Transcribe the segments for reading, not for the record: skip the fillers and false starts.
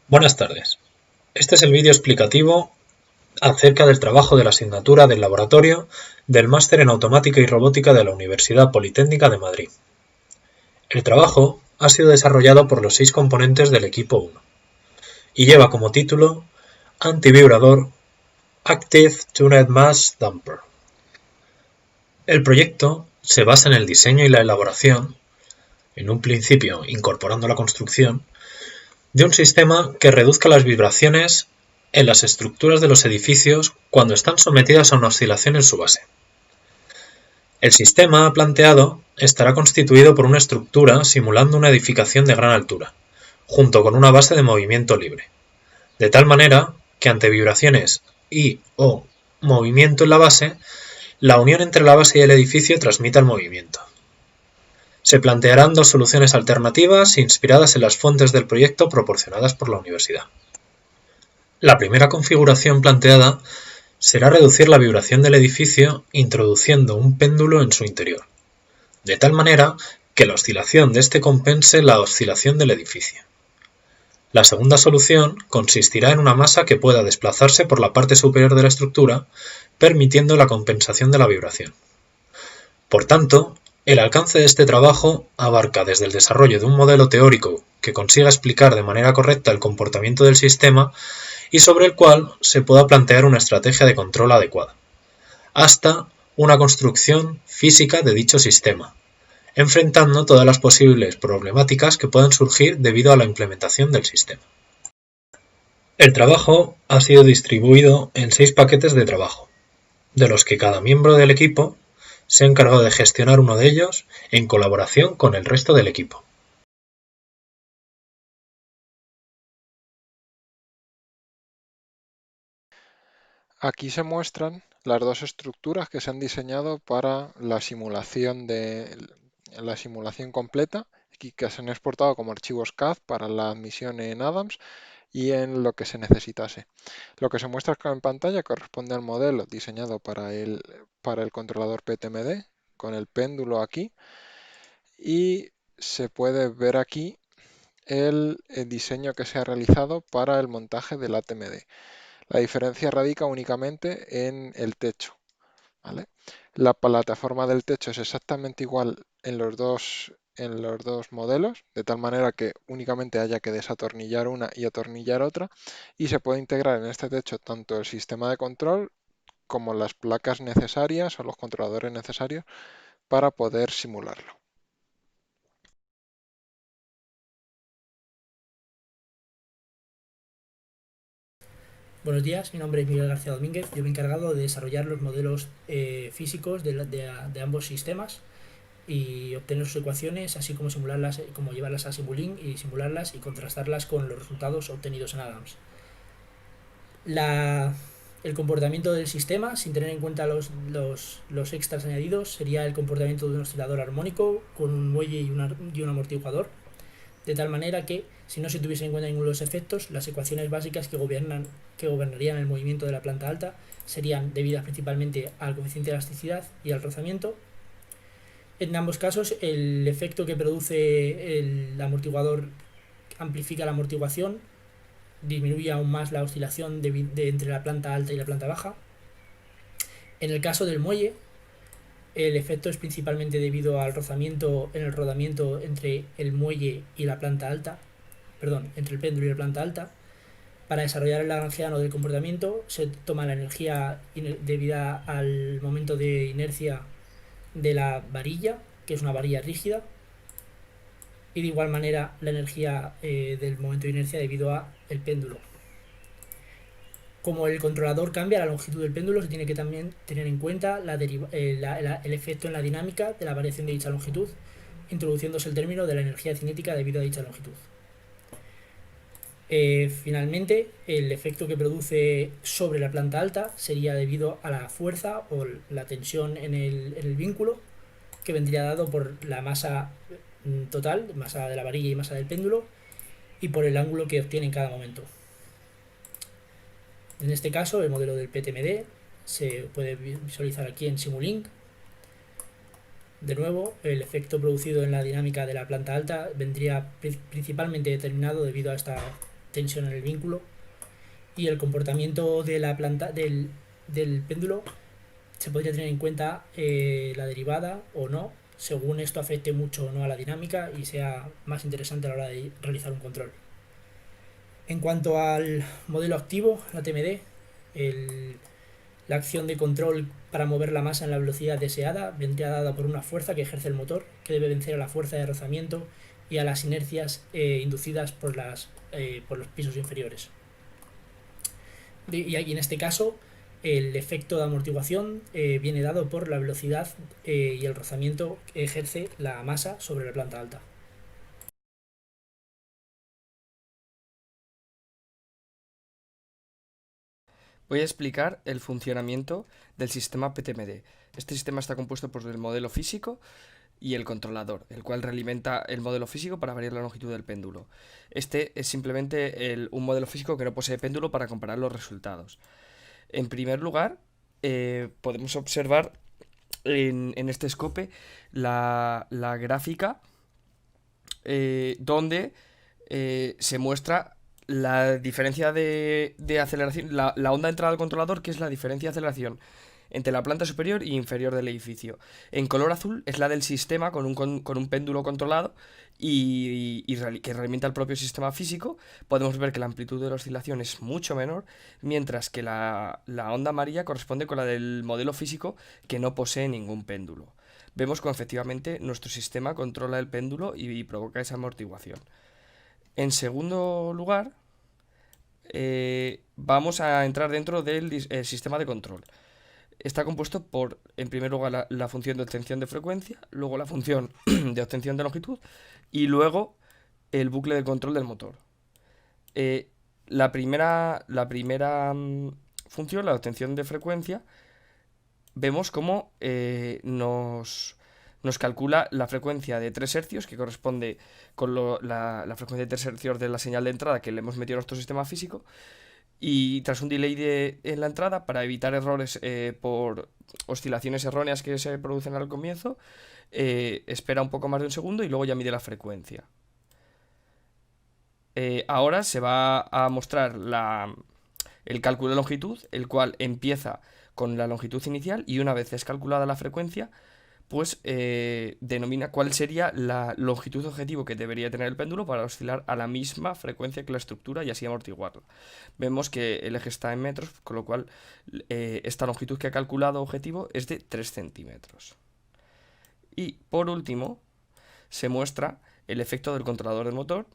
Buenas tardes. Este es el vídeo explicativo acerca del trabajo de la asignatura del laboratorio del Máster en Automática y Robótica de la Universidad Politécnica de Madrid. El trabajo ha sido desarrollado por los 6 componentes del equipo 1 y lleva como título Antivibrador Active Tuned Mass Damper. El proyecto se basa en el diseño y la elaboración, en un principio incorporando la construcción, de un sistema que reduzca las vibraciones en las estructuras de los edificios cuando están sometidas a una oscilación en su base. El sistema planteado estará constituido por una estructura simulando una edificación de gran altura, junto con una base de movimiento libre, de tal manera que ante vibraciones y/o movimiento en la base, la unión entre la base y el edificio transmita el movimiento. Se plantearán 2 soluciones alternativas inspiradas en las fuentes del proyecto proporcionadas por la universidad. La primera configuración planteada será reducir la vibración del edificio introduciendo un péndulo en su interior, de tal manera que la oscilación de este compense la oscilación del edificio. La segunda solución consistirá en una masa que pueda desplazarse por la parte superior de la estructura, permitiendo la compensación de la vibración. Por tanto, el alcance de este trabajo abarca desde el desarrollo de un modelo teórico que consiga explicar de manera correcta el comportamiento del sistema y sobre el cual se pueda plantear una estrategia de control adecuada, hasta una construcción física de dicho sistema, enfrentando todas las posibles problemáticas que puedan surgir debido a la implementación del sistema. El trabajo ha sido distribuido en 6 paquetes de trabajo, de los que cada miembro del equipo se ha encargado de gestionar uno de ellos en colaboración con el resto del equipo. Aquí se muestran las 2 estructuras que se han diseñado para la simulación completa, y que se han exportado como archivos CAD para la admisión en Adams y en lo que se necesitase. Lo que se muestra acá en pantalla corresponde al modelo diseñado para el controlador PTMD, con el péndulo aquí, y se puede ver aquí el diseño que se ha realizado para el montaje del ATMD. La diferencia radica únicamente en el techo, ¿vale? La plataforma del techo es exactamente igual en los dos modelos, de tal manera que únicamente haya que desatornillar una y atornillar otra, y se puede integrar en este techo tanto el sistema de control como las placas necesarias o los controladores necesarios para poder simularlo. Buenos días, mi nombre es Miguel García Domínguez. Yo me he encargado de desarrollar los modelos físicos de ambos sistemas y obtener sus ecuaciones, así como simularlas, como llevarlas a Simulink y simularlas y contrastarlas con los resultados obtenidos en Adams. El comportamiento del sistema, sin tener en cuenta los extras añadidos, sería el comportamiento de un oscilador armónico con un muelle y un amortiguador, de tal manera que, si no se tuviesen en cuenta ninguno de los efectos, las ecuaciones básicas que gobernarían el movimiento de la planta alta serían debidas principalmente al coeficiente de elasticidad y al rozamiento. En ambos casos, el efecto que produce el amortiguador amplifica la amortiguación, disminuye aún más la oscilación entre la planta alta y la planta baja. En el caso del muelle, el efecto es principalmente debido al rozamiento en el rodamiento entre el muelle y la planta alta, entre el péndulo y la planta alta. Para desarrollar el lagrangiano del comportamiento se toma la energía debida al momento de inercia de la varilla, que es una varilla rígida, y de igual manera la energía del momento de inercia debido a el péndulo. Como el controlador cambia la longitud del péndulo, se tiene que también tener en cuenta el efecto en la dinámica de la variación de dicha longitud, introduciéndose el término de la energía cinética debido a dicha longitud. Finalmente, el efecto que produce sobre la planta alta sería debido a la fuerza o la tensión en el vínculo, que vendría dado por la masa total, masa de la varilla y masa del péndulo, y por el ángulo que obtiene en cada momento. En este caso, el modelo del PTMD se puede visualizar aquí en Simulink. De nuevo, el efecto producido en la dinámica de la planta alta vendría principalmente determinado debido a esta tensión en el vínculo, y el comportamiento de la planta del péndulo se podría tener en cuenta la derivada o no, según esto afecte mucho o no a la dinámica y sea más interesante a la hora de realizar un control. En cuanto al modelo activo, la TMD, la acción de control para mover la masa en la velocidad deseada vendría dada por una fuerza que ejerce el motor, que debe vencer a la fuerza de rozamiento y a las inercias inducidas por los pisos inferiores. Y en este caso, el efecto de amortiguación viene dado por la velocidad y el rozamiento que ejerce la masa sobre la planta alta. Voy a explicar el funcionamiento del sistema PTMD. Este sistema está compuesto por el modelo físico y el controlador, el cual realimenta el modelo físico para variar la longitud del péndulo. Este es simplemente un modelo físico que no posee péndulo para comparar los resultados. En primer lugar, podemos observar en este escope la gráfica donde se muestra la diferencia de aceleración, la onda de entrada al controlador, que es la diferencia de aceleración entre la planta superior y inferior del edificio. En color azul es la del sistema con un péndulo controlado que realimenta el propio sistema físico. Podemos ver que la amplitud de la oscilación es mucho menor, mientras que la onda amarilla corresponde con la del modelo físico que no posee ningún péndulo. Vemos que efectivamente nuestro sistema controla el péndulo y provoca esa amortiguación. En segundo lugar, vamos a entrar dentro del sistema de control. Está compuesto por, en primer lugar, la función de obtención de frecuencia, luego la función de obtención de longitud y luego el bucle de control del motor. La primera función, la obtención de frecuencia, vemos cómo nos calcula la frecuencia de 3 hercios, que corresponde con la frecuencia de 3 hercios de la señal de entrada que le hemos metido a nuestro sistema físico, y tras un delay en la entrada, para evitar errores por oscilaciones erróneas que se producen al comienzo, espera un poco más de un segundo y luego ya mide la frecuencia. Ahora se va a mostrar el cálculo de longitud, el cual empieza con la longitud inicial y una vez es calculada la frecuencia, pues denomina cuál sería la longitud objetivo que debería tener el péndulo para oscilar a la misma frecuencia que la estructura y así amortiguarla. Vemos que el eje está en metros, con lo cual esta longitud que ha calculado objetivo es de 3 centímetros. Y por último, se muestra el efecto del controlador del motor.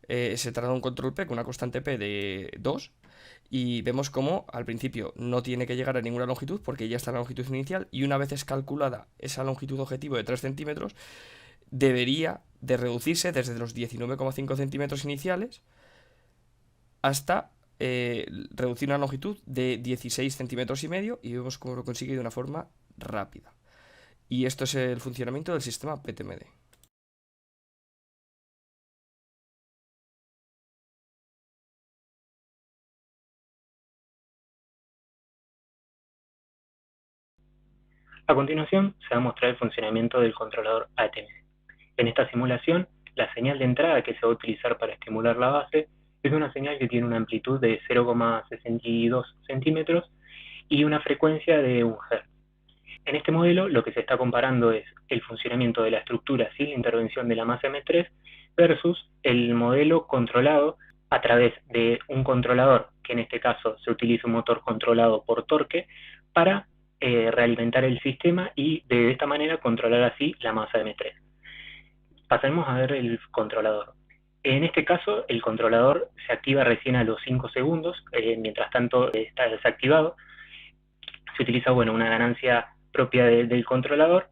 Se trata de un control P con una constante P de 2. Y vemos cómo al principio no tiene que llegar a ninguna longitud porque ya está la longitud inicial, y una vez es calculada esa longitud objetivo de 3 centímetros, debería de reducirse desde los 19,5 centímetros iniciales hasta reducir una longitud de 16 centímetros y medio, y vemos cómo lo consigue de una forma rápida. Y esto es el funcionamiento del sistema PTMD. A continuación, se va a mostrar el funcionamiento del controlador ATMD. En esta simulación, la señal de entrada que se va a utilizar para estimular la base es una señal que tiene una amplitud de 0,62 centímetros y una frecuencia de 1 Hz. En este modelo, lo que se está comparando es el funcionamiento de la estructura sin la intervención de la masa M3 versus el modelo controlado a través de un controlador, que en este caso se utiliza un motor controlado por torque, para realimentar el sistema y de esta manera controlar así la masa M3. Pasemos a ver el controlador. En este caso, el controlador se activa recién a los 5 segundos, mientras tanto está desactivado. Se utiliza una ganancia propia del controlador,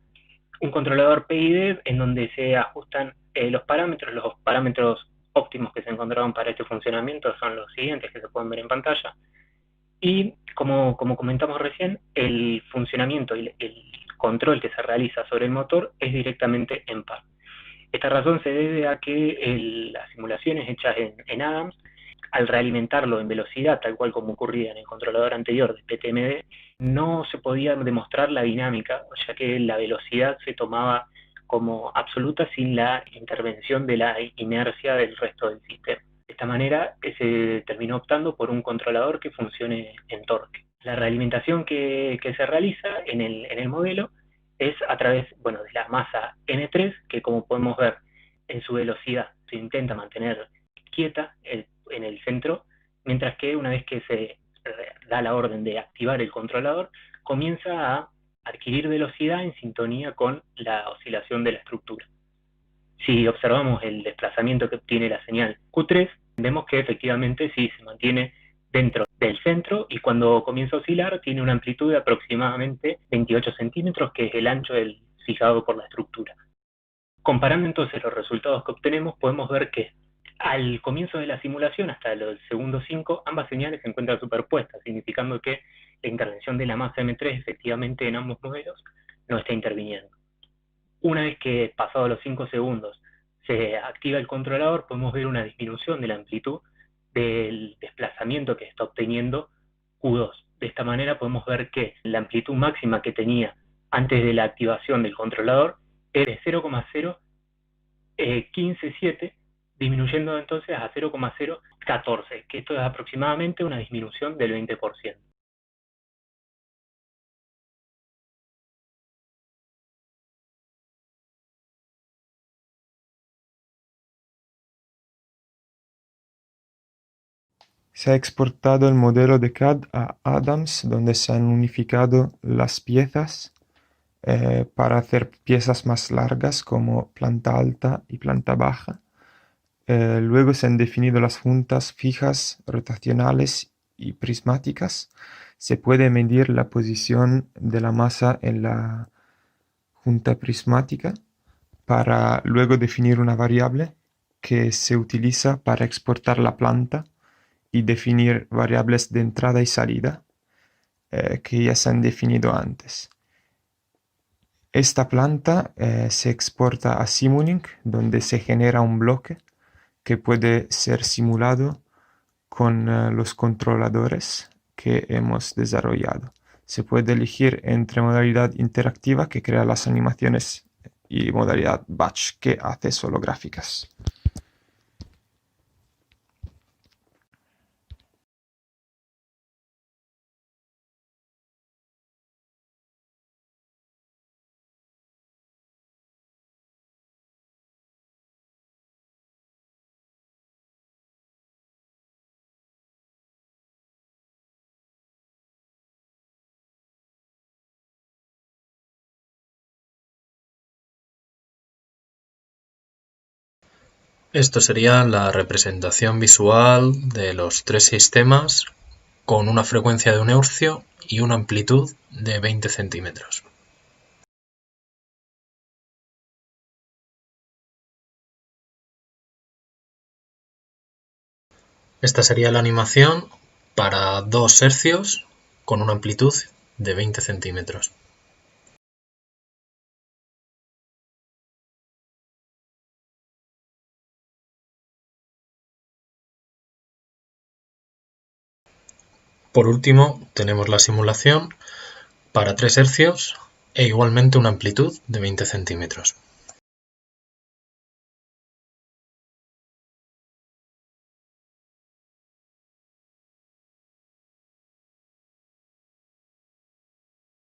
un controlador PID en donde se ajustan los parámetros óptimos que se encontraron para este funcionamiento son los siguientes que se pueden ver en pantalla. Y como comentamos recién, el funcionamiento y el control que se realiza sobre el motor es directamente en par. Esta razón se debe a que las simulaciones hechas en Adams, al realimentarlo en velocidad, tal cual como ocurría en el controlador anterior de PTMD, no se podía demostrar la dinámica, ya que la velocidad se tomaba como absoluta sin la intervención de la inercia del resto del sistema. De esta manera se terminó optando por un controlador que funcione en torque. La realimentación que se realiza en el modelo es a través de la masa M3, que como podemos ver en su velocidad se intenta mantener quieta en el centro, mientras que una vez que se da la orden de activar el controlador, comienza a adquirir velocidad en sintonía con la oscilación de la estructura. Si observamos el desplazamiento que obtiene la señal Q3, vemos que efectivamente sí se mantiene dentro del centro y cuando comienza a oscilar tiene una amplitud de aproximadamente 28 centímetros, que es el ancho fijado por la estructura. Comparando entonces los resultados que obtenemos, podemos ver que al comienzo de la simulación, hasta los segundos 5, ambas señales se encuentran superpuestas, significando que la intervención de la masa M3 efectivamente en ambos modelos no está interviniendo. Una vez que pasados los 5 segundos se activa el controlador, podemos ver una disminución de la amplitud del desplazamiento que está obteniendo Q2. De esta manera podemos ver que la amplitud máxima que tenía antes de la activación del controlador era de 0,0157, disminuyendo entonces a 0,014, que esto es aproximadamente una disminución del 20%. Se ha exportado el modelo de CAD a Adams, donde se han unificado las piezas para hacer piezas más largas como planta alta y planta baja. Luego se han definido las juntas fijas, rotacionales y prismáticas. Se puede medir la posición de la masa en la junta prismática para luego definir una variable que se utiliza para exportar la planta y definir variables de entrada y salida que ya se han definido antes. Esta planta se exporta a Simulink, donde se genera un bloque que puede ser simulado con los controladores que hemos desarrollado. Se puede elegir entre modalidad interactiva, que crea las animaciones, y modalidad batch, que hace solo gráficas. Esto sería la representación visual de los tres sistemas con una frecuencia de 1 hercio y una amplitud de 20 centímetros. Esta sería la animación para 2 hercios con una amplitud de 20 centímetros. Por último, tenemos la simulación para 3 hercios e igualmente una amplitud de 20 centímetros.